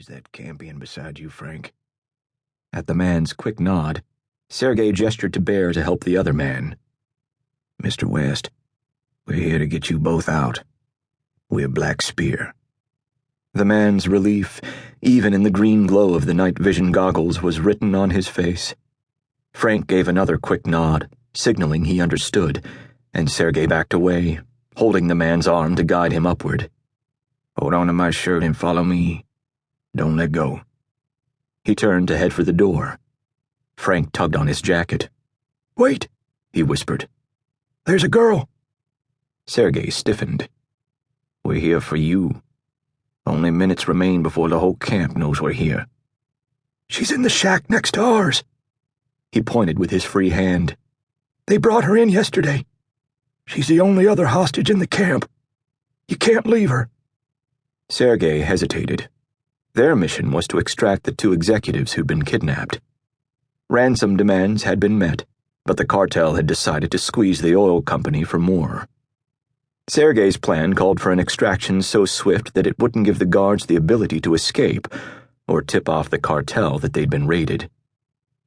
Is that Campion beside you, Frank? At the man's quick nod, Sergei gestured to Bear to help the other man. Mr. West, we're here to get you both out. We're Black Spear. The man's relief, even in the green glow of the night vision goggles, was written on his face. Frank gave another quick nod, signaling he understood, and Sergei backed away, holding the man's arm to guide him upward. Hold on to my shirt and follow me. Don't let go. He turned to head for the door. Frank tugged on his jacket. Wait, he whispered. There's a girl. Sergei stiffened. We're here for you. Only minutes remain before the whole camp knows we're here. She's in the shack next to ours. He pointed with his free hand. They brought her in yesterday. She's the only other hostage in the camp. You can't leave her. Sergei hesitated. Their mission was to extract the two executives who'd been kidnapped. Ransom demands had been met, but the cartel had decided to squeeze the oil company for more. Sergei's plan called for an extraction so swift that it wouldn't give the guards the ability to escape or tip off the cartel that they'd been raided.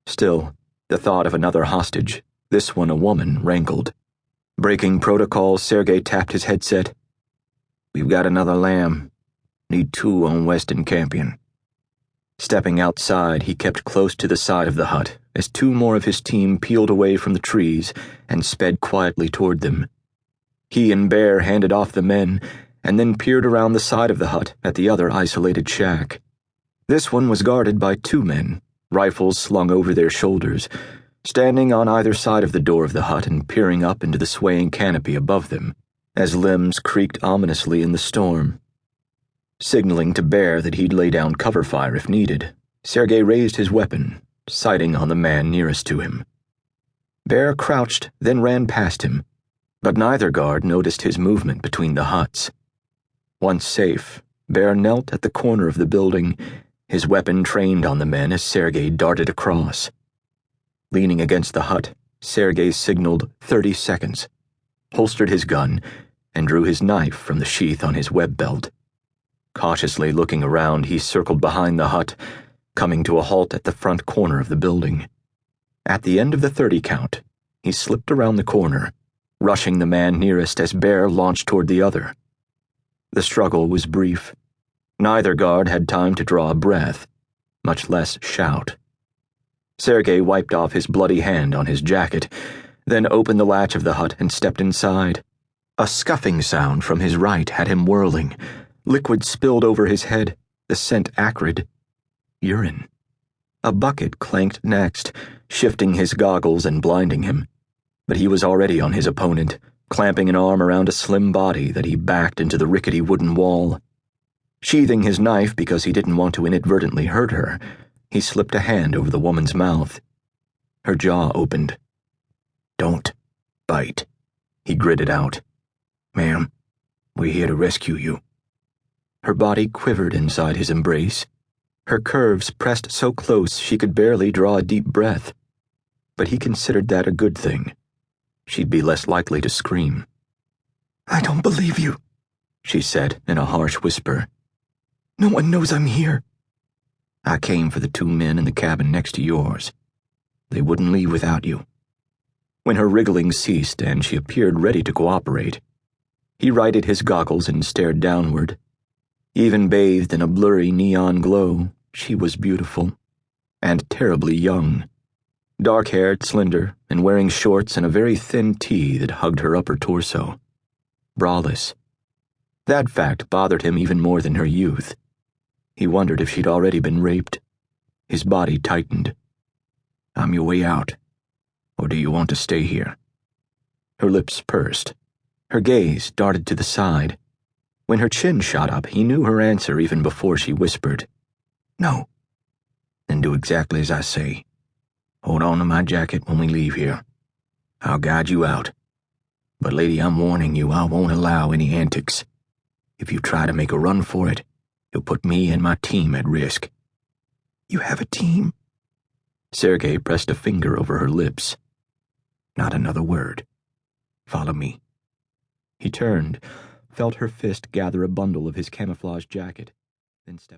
Still, the thought of another hostage, this one a woman, rankled. Breaking protocol, Sergei tapped his headset. We've got another lamb. Need 2 on Weston Campion. Stepping outside, he kept close to the side of the hut as 2 more of his team peeled away from the trees and sped quietly toward them. He and Bear handed off the men and then peered around the side of the hut at the other isolated shack. This one was guarded by 2 men, rifles slung over their shoulders, standing on either side of the door of the hut and peering up into the swaying canopy above them as limbs creaked ominously in the storm. Signaling to Bear that he'd lay down cover fire if needed, Sergei raised his weapon, sighting on the man nearest to him. Bear crouched, then ran past him, but neither guard noticed his movement between the huts. Once safe, Bear knelt at the corner of the building, his weapon trained on the men as Sergei darted across. Leaning against the hut, Sergei signaled 30 seconds, holstered his gun, and drew his knife from the sheath on his web belt. Cautiously looking around, he circled behind the hut, coming to a halt at the front corner of the building. At the end of the 30 count, he slipped around the corner, rushing the man nearest as Bear launched toward the other. The struggle was brief. Neither guard had time to draw a breath, much less shout. Sergei wiped off his bloody hand on his jacket, then opened the latch of the hut and stepped inside. A scuffing sound from his right had him whirling. Liquid spilled over his head, the scent acrid. Urine. A bucket clanked next, shifting his goggles and blinding him. But he was already on his opponent, clamping an arm around a slim body that he backed into the rickety wooden wall. Sheathing his knife because he didn't want to inadvertently hurt her, he slipped a hand over the woman's mouth. Her jaw opened. Don't bite, he gritted out. Ma'am, we're here to rescue you. Her body quivered inside his embrace. Her curves pressed so close she could barely draw a deep breath. But he considered that a good thing. She'd be less likely to scream. I don't believe you, she said in a harsh whisper. No one knows I'm here. I came for the 2 men in the cabin next to yours. They wouldn't leave without you. When her wriggling ceased and she appeared ready to cooperate, he righted his goggles and stared downward. Even bathed in a blurry neon glow, she was beautiful, and terribly young. Dark-haired, slender, and wearing shorts and a very thin tee that hugged her upper torso. Braless. That fact bothered him even more than her youth. He wondered if she'd already been raped. His body tightened. I'm your way out. Or do you want to stay here? Her lips pursed. Her gaze darted to the side. When her chin shot up, he knew her answer even before she whispered. No. Then do exactly as I say. Hold on to my jacket when we leave here. I'll guide you out. But lady, I'm warning you, I won't allow any antics. If you try to make a run for it, you'll put me and my team at risk. You have a team? Sergei pressed a finger over her lips. Not another word. Follow me. He turned, felt her fist gather a bundle of his camouflage jacket, then stepped